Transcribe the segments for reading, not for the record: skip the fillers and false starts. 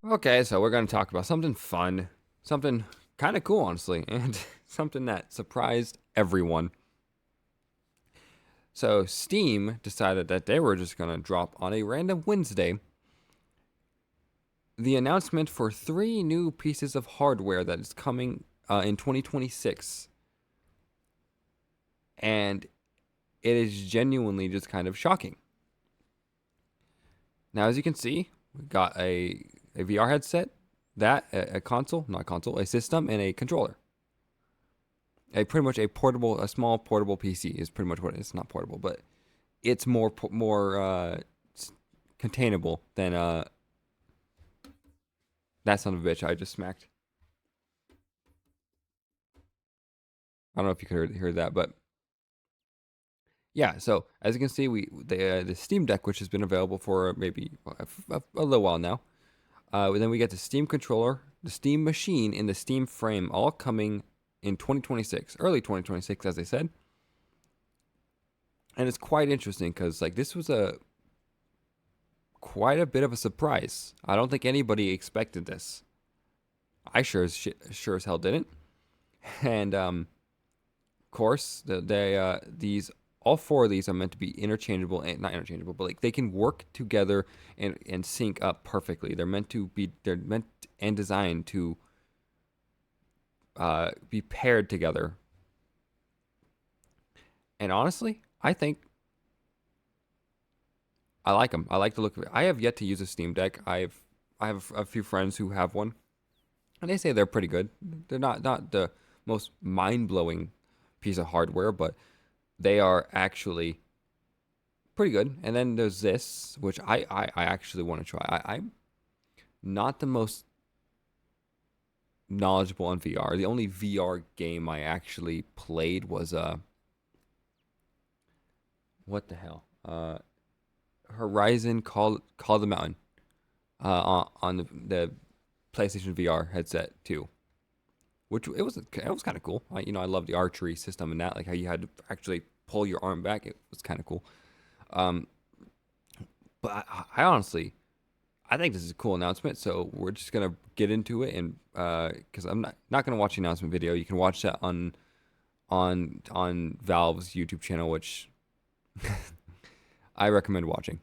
Okay, so we're going to talk about something fun, something kind of cool, honestly, and something that surprised everyone. So, Steam decided that they were just going to drop on a random Wednesday the announcement for three new pieces of hardware that is coming in 2026. And it is genuinely just kind of shocking. Now, as you can see, we got a VR headset, a console, not console, a system, and a controller. A pretty much a small portable PC is pretty much what it is. It's not portable, but it's more containable than that son of a bitch I just smacked. I don't know if you could hear that, but yeah. So as you can see, the Steam Deck, which has been available for maybe a little while now. Then we get the Steam controller, the Steam machine, and the Steam frame, all coming in 2026, early 2026, as they said. And it's quite interesting because like this was a quite a bit of a surprise. I don't think anybody expected this. I sure as hell didn't. And of course, these all four of these are meant to be interchangeable and not interchangeable, but like they can work together and sync up perfectly. They're meant and designed to be paired together. And honestly, I think I like them. I like the look of it. I have yet to use a Steam Deck. I have a few friends who have one, and they say they're pretty good. They're not the most mind blowing piece of hardware, but they are actually pretty good. And then there's this, which I actually want to try. I'm not the most knowledgeable on VR. The only VR game I actually played was what the hell? Horizon Call the Mountain on the PlayStation VR headset too, which it was kind of cool. I love the archery system and that, like how you had to actually pull your arm back. It was kind of cool. Um, but I honestly, I think this is a cool announcement. So we're just gonna get into it, and because I'm not gonna watch the announcement video. You can watch that on Valve's YouTube channel, which I recommend watching.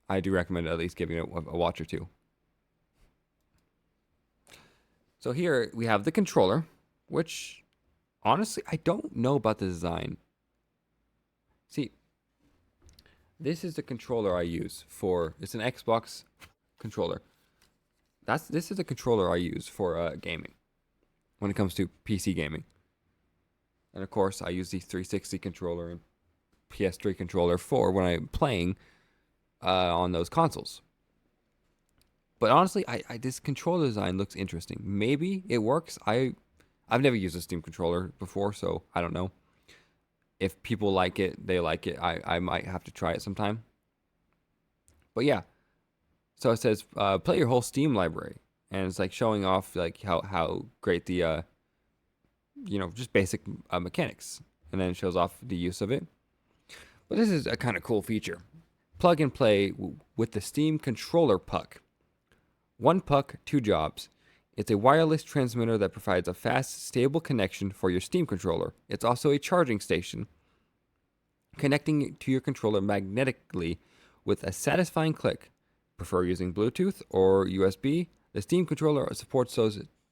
I do recommend at least giving it a watch or two. So here we have the controller, which honestly I don't know about the design. See, this is the controller I use for. It's an Xbox controller. This is a controller I use for gaming when it comes to PC gaming. And of course, I use the 360 controller and PS3 controller for when I'm playing on those consoles. But honestly, this controller design looks interesting. Maybe it works. I've never used a Steam controller before, so I don't know. If people like it, they like it. I might have to try it sometime. But yeah, so it says play your whole Steam library, and it's like showing off like how great the just basic mechanics, and then it shows off the use of it. But this is a kind of cool feature. Plug and play with the Steam controller puck. One puck, two jobs. It's a wireless transmitter that provides a fast, stable connection for your Steam controller. It's also a charging station, connecting to your controller magnetically with a satisfying click. Prefer using Bluetooth or USB? The Steam controller supports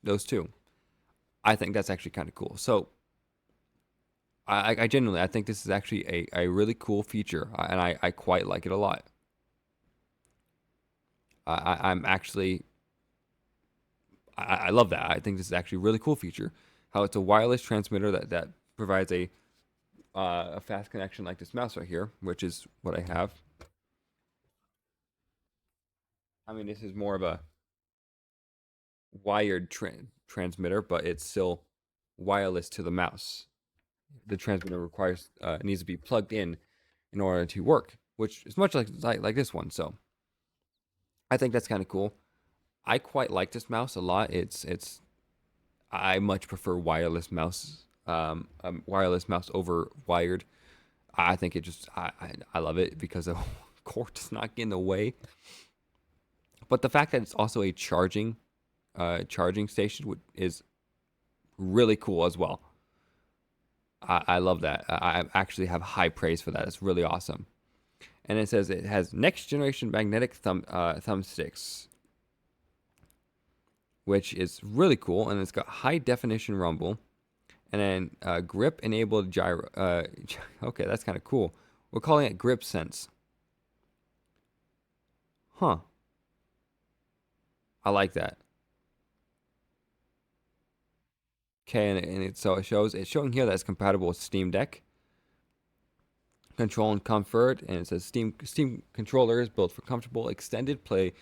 those too. I think that's actually kind of cool. So I genuinely I think this is actually a really cool feature, and I quite like it a lot. I'm actually I love that. I think this is actually a really cool feature. How it's a wireless transmitter that provides a fast connection like this mouse right here, which is what I have. I mean, this is more of a wired transmitter, but it's still wireless to the mouse. The transmitter requires needs to be plugged in order to work, which is much like this one. So I think that's kind of cool. I quite like this mouse a lot. It's I much prefer wireless mouse over wired. I think it just I love it because the cord does not get in the way. But the fact that it's also a charging station is really cool as well. I love that. I actually have high praise for that. It's really awesome. And it says it has next generation magnetic thumbsticks, which is really cool. And it's got high definition rumble, and then grip enabled gyro. Okay, that's kind of cool. We're calling it Grip Sense. Huh. I like that. Okay, so it's showing here that it's compatible with Steam Deck. Control and comfort, and it says Steam controller is built for comfortable extended play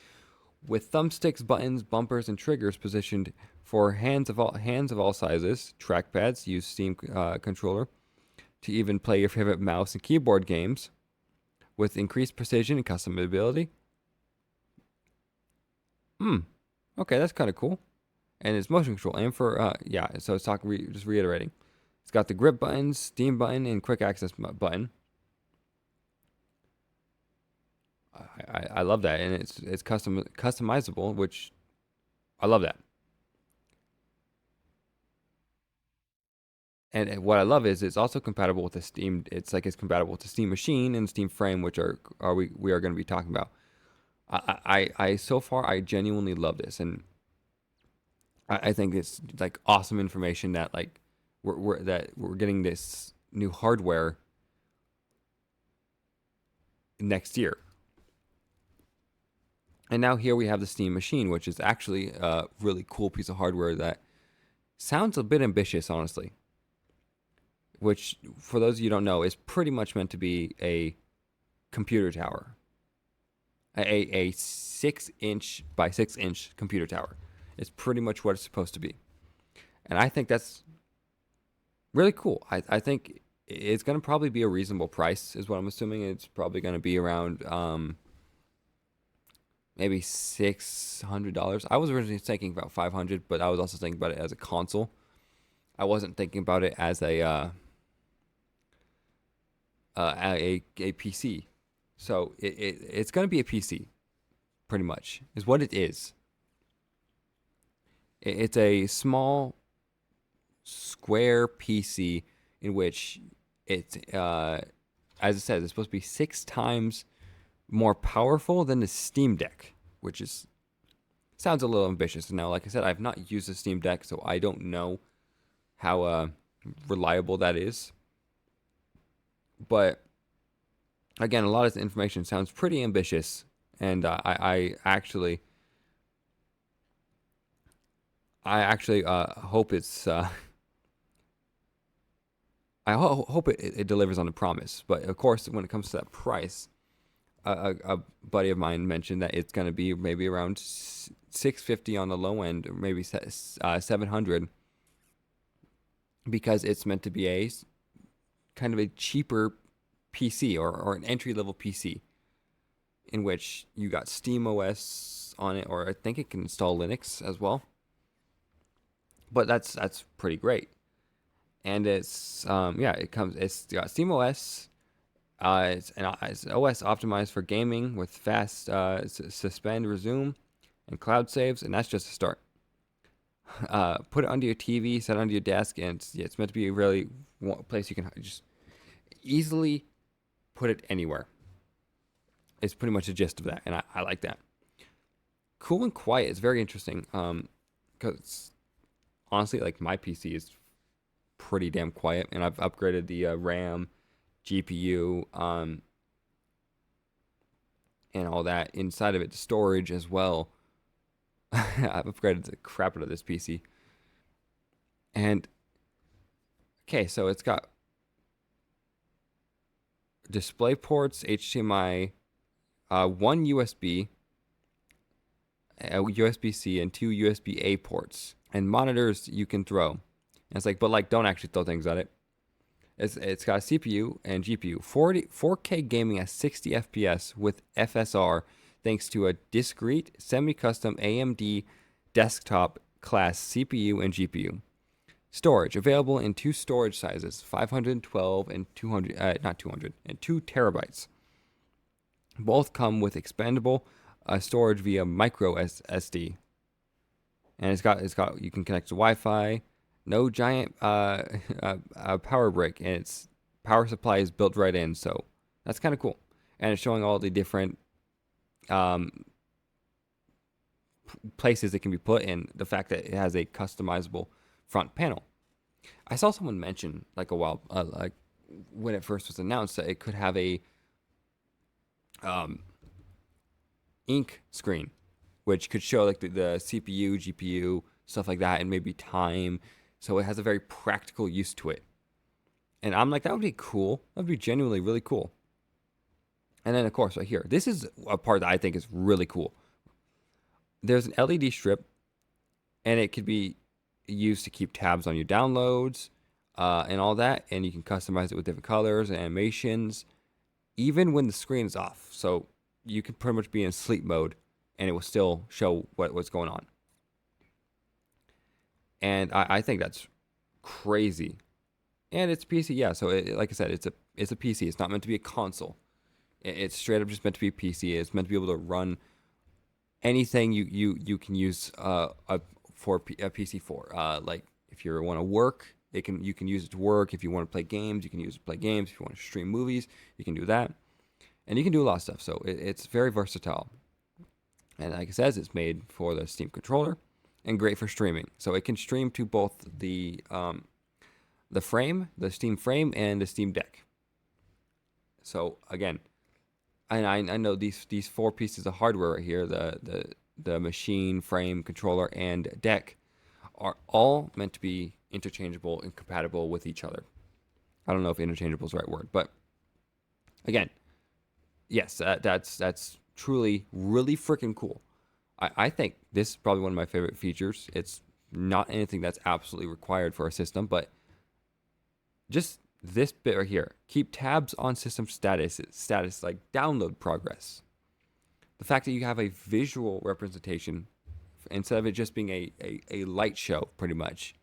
with thumbsticks, buttons, bumpers, and triggers positioned for hands of all sizes. Trackpads use Steam controller to even play your favorite mouse and keyboard games with increased precision and customizability. Okay, that's kind of cool. And it's motion control, and for yeah. So it's talking just reiterating. It's got the grip buttons, Steam button, and quick access button. I love that, and it's customizable, which I love that. And what I love is it's also compatible with the Steam. It's compatible with the Steam Machine and Steam Frame, which we are going to be talking about. I so far I genuinely love this, and I think it's like awesome information that like we're getting this new hardware next year. And now here we have the Steam Machine, which is actually a really cool piece of hardware that sounds a bit ambitious, honestly. Which, for those of you who don't know, is pretty much meant to be a computer tower, a 6-inch by 6-inch computer tower. It's pretty much what it's supposed to be, and I think that's really cool. I think it's going to probably be a reasonable price, is what I'm assuming. It's probably going to be around maybe $600. I was originally thinking about $500, but I was also thinking about it as a console. I wasn't thinking about it as a PC. So it's going to be a PC, pretty much, is what it is. It's a small square PC in which it's, as it says, it's supposed to be 6 times more powerful than the Steam Deck, which sounds a little ambitious. Now, like I said, I've not used the Steam Deck, so I don't know how reliable that is. But again, a lot of this information sounds pretty ambitious, and I actually hope it's. Hope it delivers on the promise. But of course, when it comes to that price, a buddy of mine mentioned that it's going to be maybe around $650 on the low end, or maybe $700, because it's meant to be a kind of a cheaper PC or an entry level PC, in which you got Steam OS on it, or I think it can install Linux as well. But that's pretty great, and it's it's got Steam OS. It's an OS optimized for gaming with fast suspend, resume, and cloud saves, and that's just a start. Put it under your TV, set it under your desk, and it's meant to be a really place you can just easily put it anywhere. It's pretty much the gist of that, and I like that. Cool and quiet is very interesting, because honestly, like, my PC is pretty damn quiet, and I've upgraded the RAM, GPU, and all that inside of it, storage as well. I've upgraded the crap out of this PC. And okay, so it's got display ports, HDMI, one USB, a USB-C, and 2 USB-A ports, and monitors you can throw. And it's like, but like, don't actually throw things at it. It's got a CPU and GPU, 4K gaming at 60 FPS with FSR, thanks to a discrete semi-custom AMD desktop class CPU and GPU. Storage available in 2 storage sizes, 512 and 200, not 200, and 2 terabytes. Both come with expandable storage via micro SD, and it's got you can connect to Wi-Fi. No giant power brick, and its power supply is built right in, so that's kind of cool. And it's showing all the different um, places it can be put, and the fact that it has a customizable front panel. I saw someone mention like a while, like when it first was announced, that it could have a um, ink screen, which could show like the CPU, GPU, stuff like that, and maybe time. So it has a very practical use to it. And I'm like, that would be cool. That would be genuinely really cool. And then, of course, right here, this is a part that I think is really cool. There's an LED strip, and it could be used to keep tabs on your downloads and all that. And you can customize it with different colors and animations, even when the screen is off. So you can pretty much be in sleep mode, and it will still show what's going on. And I think that's crazy. And it's PC, yeah. So like I said, it's a PC. It's not meant to be a console. It's straight up just meant to be a PC. It's meant to be able to run anything you can use for a PC for. Like if you want to work, you can use it to work. If you want to play games, you can use it to play games. If you want to stream movies, you can do that, and you can do a lot of stuff. So it's very versatile. And like it says, it's made for the Steam controller and great for streaming. So it can stream to both the frame, the Steam frame, and the Steam Deck. So again, and I know these four pieces of hardware right here, the machine, frame, controller, and deck, are all meant to be interchangeable and compatible with each other. I don't know if interchangeable is the right word, but again, yes, that's truly really freaking cool. I think this is probably one of my favorite features. It's not anything that's absolutely required for a system, but just this bit right here, keep tabs on system status like download progress. The fact that you have a visual representation instead of it just being a light show, pretty much,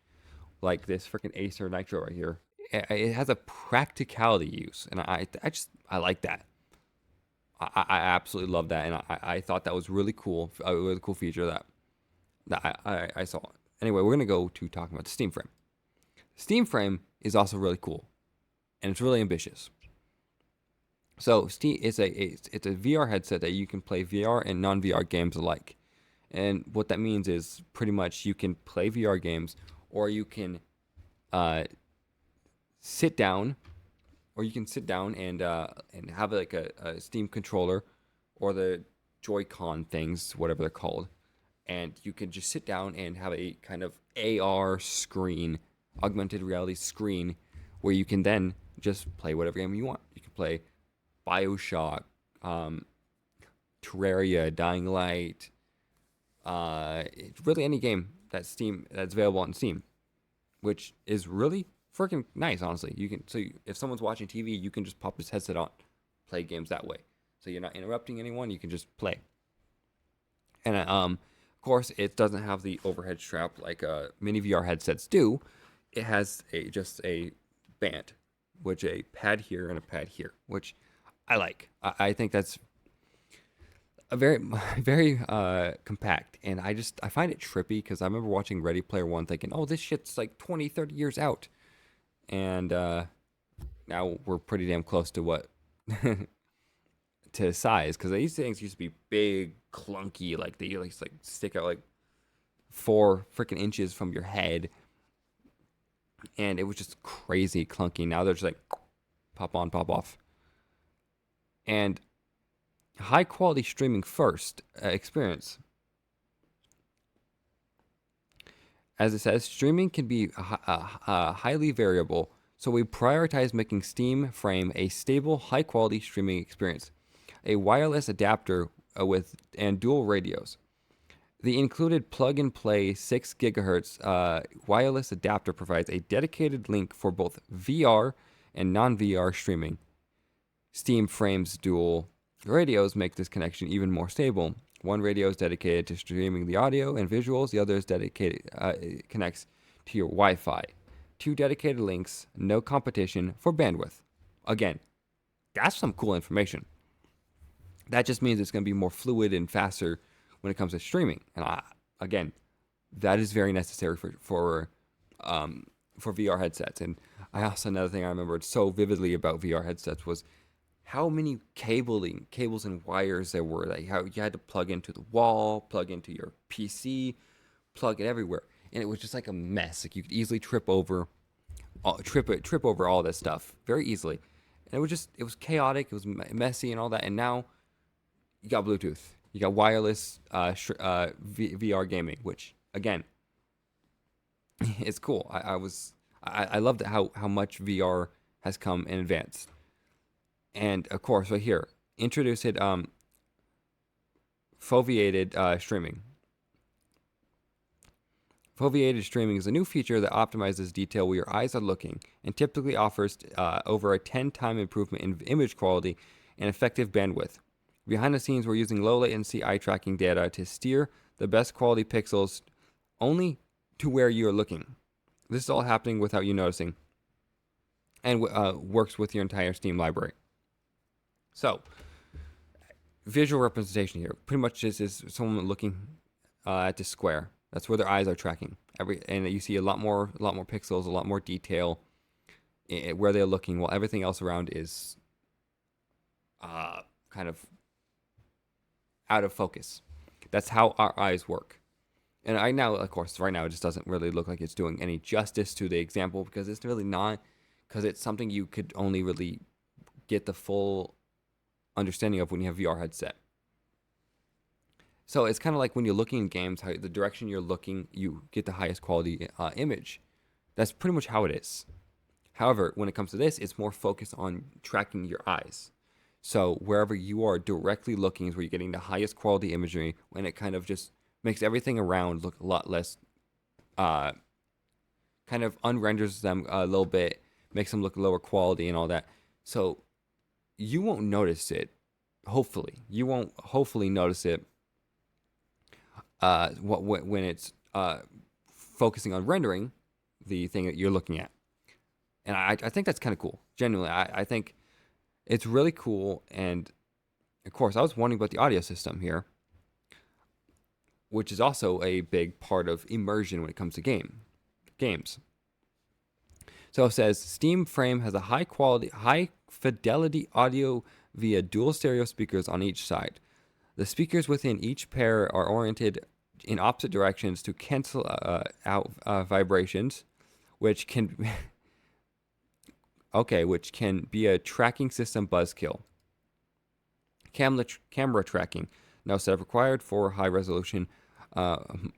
like this freaking Acer Nitro right here. It has a practicality use, and I like that. I absolutely love that, and I thought that was really cool, a really cool feature that I saw. Anyway, we're gonna go to talking about the Steam Frame. Steam Frame is also really cool, and it's really ambitious. So Steam it's a VR headset that you can play VR and non-VR games alike. And what that means is pretty much you can play VR games, or you can sit down, and have like a Steam controller or the Joy-Con things, whatever they're called, and you can just sit down and have a kind of AR screen, augmented reality screen, where you can then just play whatever game you want. You can play BioShock, Terraria, Dying Light, really any game that's available on Steam, which is really freaking nice, honestly. If someone's watching TV, you can just pop this headset on, play games that way. So you're not interrupting anyone. You can just play. And of course, it doesn't have the overhead strap like mini VR headsets do. It has just a band, which a pad here and a pad here, which I like. I think that's a very very compact, and I find it trippy because I remember watching Ready Player One thinking, oh, this shit's like 20, 30 years out, and now we're pretty damn close to what to size, because these things used to be big, clunky, like they like stick out like 4 freaking inches from your head, and it was just crazy clunky. Now they're just like pop on, pop off, and high quality streaming first experience. As it says, streaming can be highly variable, so we prioritize making Steam Frame a stable, high quality streaming experience. A wireless adapter and dual radios. The included plug-and-play 6 GHz wireless adapter provides a dedicated link for both VR and non-VR streaming. Steam Frame's dual radios make this connection even more stable. One radio is dedicated to streaming the audio and visuals. The other is connects to your Wi-Fi. 2 dedicated links, no competition for bandwidth. Again, that's some cool information. That just means it's going to be more fluid and faster when it comes to streaming. And again, that is very necessary for VR headsets. And I also, another thing I remembered so vividly about VR headsets was how many cables and wires there were. Like how you had to plug into the wall, plug into your PC, plug it everywhere, and it was just like a mess. Like you could easily trip over all this stuff very easily, and it was chaotic. It was messy and all that. And now you got Bluetooth, you got wireless VR gaming, which again is cool. I loved how much VR has come in advance. And of course, right here, introduced foveated streaming. Foveated streaming is a new feature that optimizes detail where your eyes are looking and typically offers over a 10-time improvement in image quality and effective bandwidth. Behind the scenes, we're using low latency eye tracking data to steer the best quality pixels only to where you are looking. This is all happening without you noticing and works with your entire Steam library. So, visual representation here. Pretty much this is someone looking at the square. That's where their eyes are tracking. And you see a lot more pixels, a lot more detail where they're looking, while everything else around is kind of out of focus. That's how our eyes work. And right now it just doesn't really look like it's doing any justice to the example, because it's really not, because it's something you could only really get the full understanding of when you have VR headset. So it's kind of like when you're looking in games, how the direction you're looking, you get the highest quality image. That's pretty much how it is. However, when it comes to this, it's more focused on tracking your eyes. So wherever you are directly looking is where you're getting the highest quality imagery, and it kind of just makes everything around look a lot less, kind of unrenders them a little bit, makes them look lower quality and all that. So you won't notice it. Hopefully, you won't hopefully notice it when it's focusing on rendering the thing that you're looking at. And I think that's kind of cool. Genuinely, I think it's really cool. And of course, I was wondering about the audio system here, which is also a big part of immersion when it comes to games. So it says Steam Frame has a high fidelity audio via dual stereo speakers on each side. The speakers within each pair are oriented in opposite directions to cancel out vibrations, which can which can be a tracking system buzzkill. Camera tracking now set up required for high resolution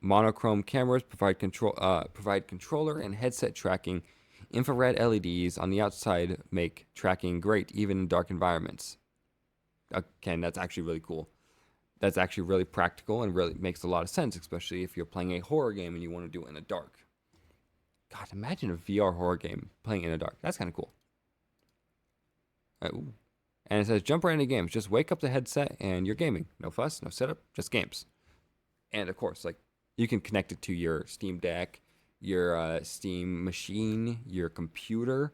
monochrome cameras. Provide controller and headset tracking. Infrared LEDs on the outside make tracking great even in dark environments. Again, that's actually really cool. That's actually really practical and really makes a lot of sense, especially if you're playing a horror game and you want to do it in the dark. God, imagine a VR horror game playing in the dark. That's kind of cool. And it says, jump right into games. Just wake up the headset and you're gaming. No fuss, no setup, just games. And of course, like, you can connect it to your Steam Deck, your Steam machine, your computer,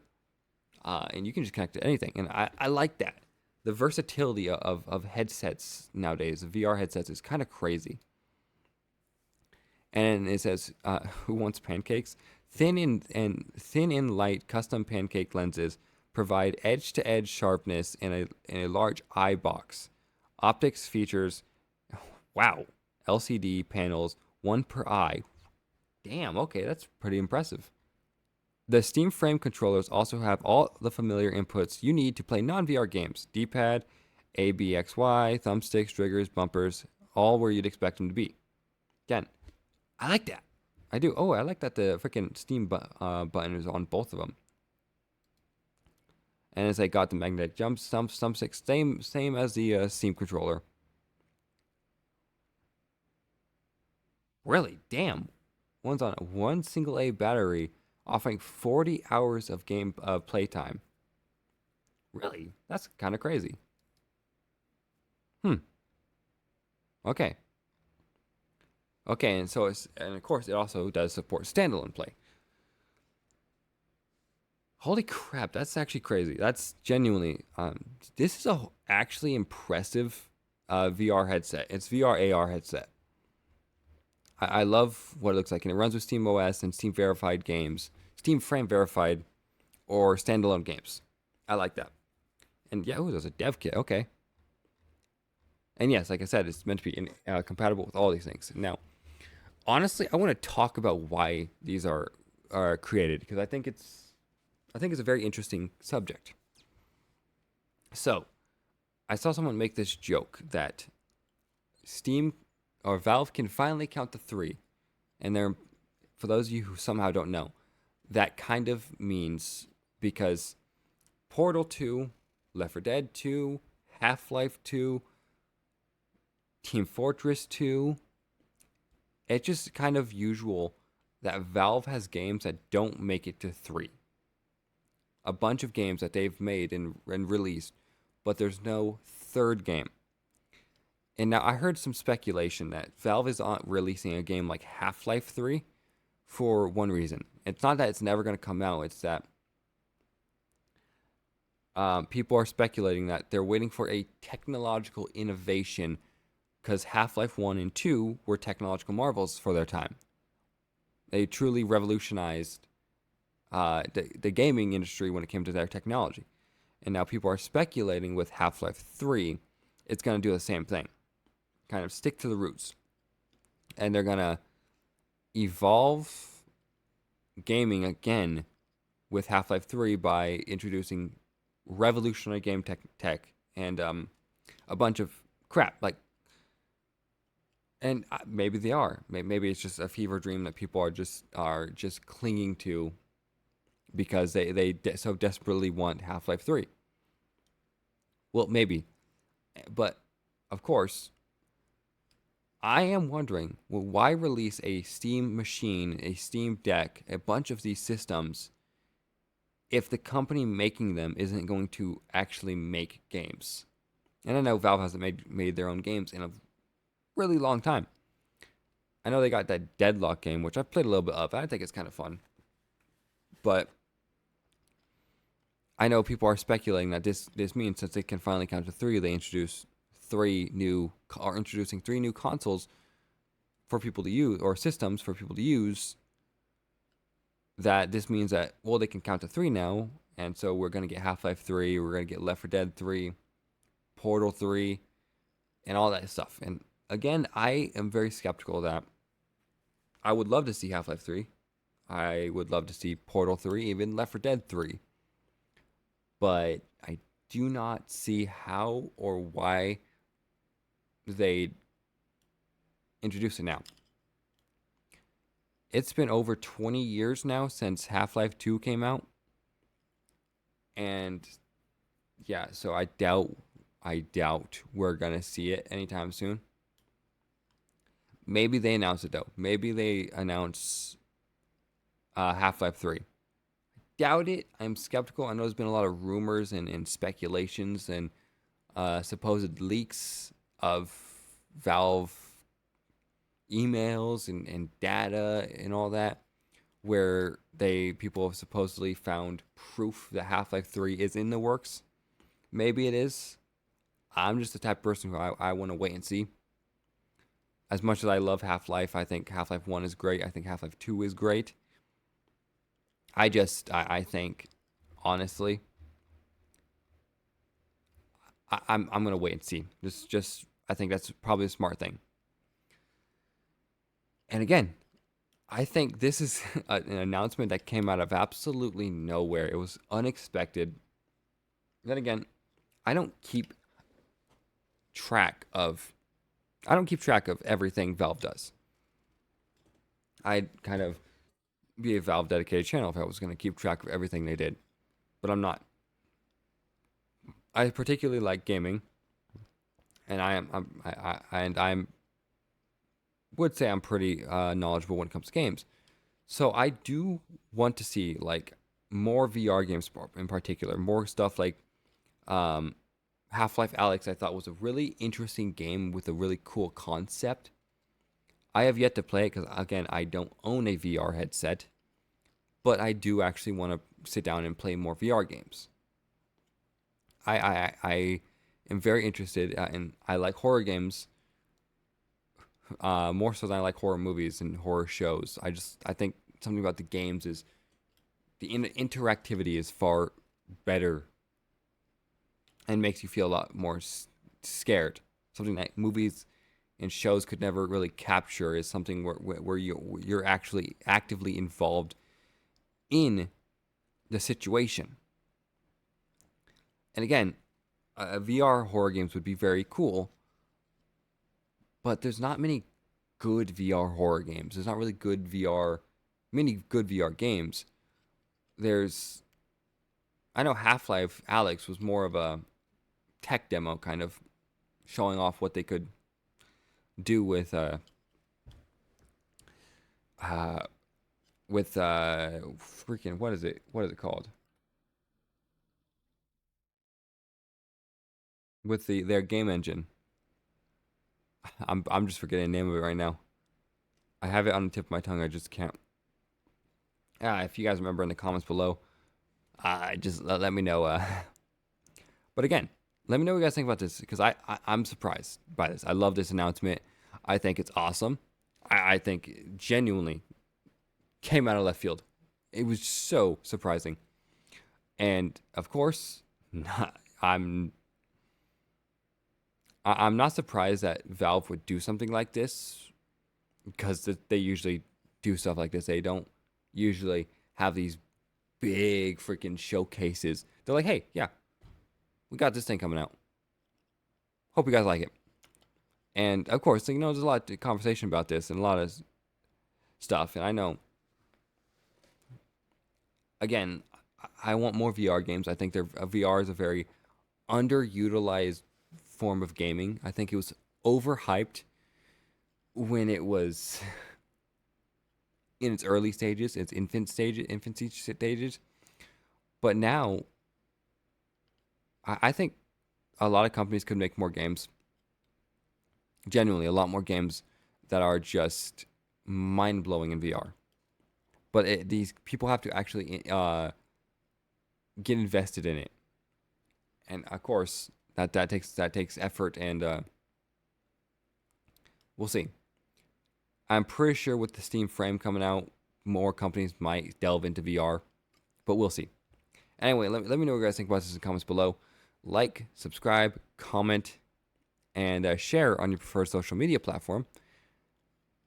and you can just connect it to anything. And I like that. The versatility of headsets nowadays, VR headsets, is kind of crazy. And it says, who wants pancakes? Thin and light custom pancake lenses provide edge-to-edge sharpness in a large eye box. Optics features, wow, LCD panels, one per eye. Damn, okay, that's pretty impressive. The Steam Frame controllers also have all the familiar inputs you need to play non-VR games. D-pad, A, B, X, Y, thumbsticks, triggers, bumpers, all where you'd expect them to be. Again, I like that. I do. Oh, I like that the freaking Steam button is on both of them. And as I got the magnetic jump thumbstick, same as the Steam controller. Really? Damn. One's on one single A battery, offering 40 hours of game playtime. Really? That's kind of crazy. Okay. Okay, and of course it also does support standalone play. Holy crap, that's actually crazy. That's genuinely this is actually impressive VR headset. It's VR AR headset. I love what it looks like, and it runs with Steam OS and Steam verified games, Steam Frame verified, or standalone games. I like that. And yeah, there's a dev kit. Okay. And yes, like I said, it's meant to be compatible with all these things. Now, honestly, I want to talk about why these are created because I think it's a very interesting subject. So, I saw someone make this joke that Steam or Valve can finally count to three, and they're for those of you who somehow don't know, that kind of means because Portal 2, Left 4 Dead 2, Half-Life 2, Team Fortress 2, it's just kind of usual that Valve has games that don't make it to 3. A bunch of games that they've made and released, but there's no third game. And now I heard some speculation that Valve is releasing a game like Half-Life 3 for one reason. It's not that it's never going to come out, it's that people are speculating that they're waiting for a technological innovation because Half-Life 1 and 2 were technological marvels for their time. They truly revolutionized the gaming industry when it came to their technology. And now people are speculating with Half-Life 3, it's going to do the same thing. Kind of stick to the roots. And they're going to evolve gaming again with Half-Life 3 by introducing revolutionary game tech and a bunch of crap. And maybe they are. Maybe it's just a fever dream that people are just clinging to because they so desperately want Half-Life 3. Well, maybe. But, of course, I am wondering, well, why release a Steam machine, a Steam Deck, a bunch of these systems if the company making them isn't going to actually make games? And I know Valve hasn't made their own games in a really long time. I know they got that Deadlock game, which I've played a little bit of. I think it's kind of fun. But I know people are speculating that this means since they can finally count to 3, they introducing 3 new consoles for people to use, or systems for people to use, that this means that, well, they can count to 3 now, and so we're going to get Half-Life 3, we're going to get Left 4 Dead 3, Portal 3, and all that stuff. And again, I am very skeptical of that. I would love to see Half-Life 3. I would love to see Portal 3, even Left 4 Dead 3. But I do not see how or why they introduce it now. It's been over 20 years now since Half-Life 2 came out. And yeah, so I doubt we're going to see it anytime soon. Maybe they announce it though. Maybe they announce Half-Life 3. Doubt it. I'm skeptical. I know there's been a lot of rumors and speculations and supposed leaks of Valve emails and data and all that, where people have supposedly found proof that Half-Life 3 is in the works. Maybe it is. I'm just the type of person who I want to wait and see. As much as I love Half-Life, I think Half-Life 1 is great. I think Half-Life 2 is great. I think, honestly, I'm gonna wait and see. I think that's probably a smart thing. And again, I think this is an announcement that came out of absolutely nowhere. It was unexpected. Then again, I don't keep track of everything Valve does. I'd kind of be a Valve dedicated channel if I was going to keep track of everything they did, but I'm not. I particularly like gaming, and I would say I'm pretty knowledgeable when it comes to games. So I do want to see like more VR games in particular, more stuff like Half-Life Alyx. I thought was a really interesting game with a really cool concept. I have yet to play it because, again, I don't own a VR headset, but I do actually want to sit down and play more VR games. I am very interested in. I like horror games more so than I like horror movies and horror shows. I think something about the games is the interactivity is far better and makes you feel a lot more scared. Something that movies and shows could never really capture is something where you're actually actively involved in the situation. And again, VR horror games would be very cool, but there's not many good VR horror games. There's not really many good VR games. There's, I know Half-Life Alyx was more of a tech demo, kind of showing off what they could do uh freaking what is it called, with their game engine. I'm just forgetting the name of it right now. I have it on the tip of my tongue. I just can't. If you guys remember in the comments below, just let me know. But again, let me know what you guys think about this, because I'm surprised by this. I love this announcement. I think it's awesome. I think it genuinely came out of left field. It was so surprising. And of course, I'm I'm not surprised that Valve would do something like this, because they usually do stuff like this. They don't usually have these big freaking showcases. They're like, hey, yeah, we got this thing coming out. Hope you guys like it. And of course, there's a lot of conversation about this and a lot of stuff. And I know, again, I want more VR games. I think VR is a very underutilized form of gaming. I think it was overhyped when it was in its early stages, its infancy stages. But now, I think a lot of companies could make more games. Genuinely, a lot more games that are just mind blowing in VR. But these people have to actually get invested in it, and of course that takes effort, and we'll see. I'm pretty sure with the Steam Frame coming out, more companies might delve into VR, but we'll see. Anyway, let me know what you guys think about this in the comments below. Like, subscribe, comment, and share on your preferred social media platform.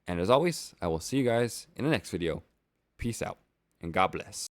And as always, I will see you guys in the next video. Peace out, and God bless.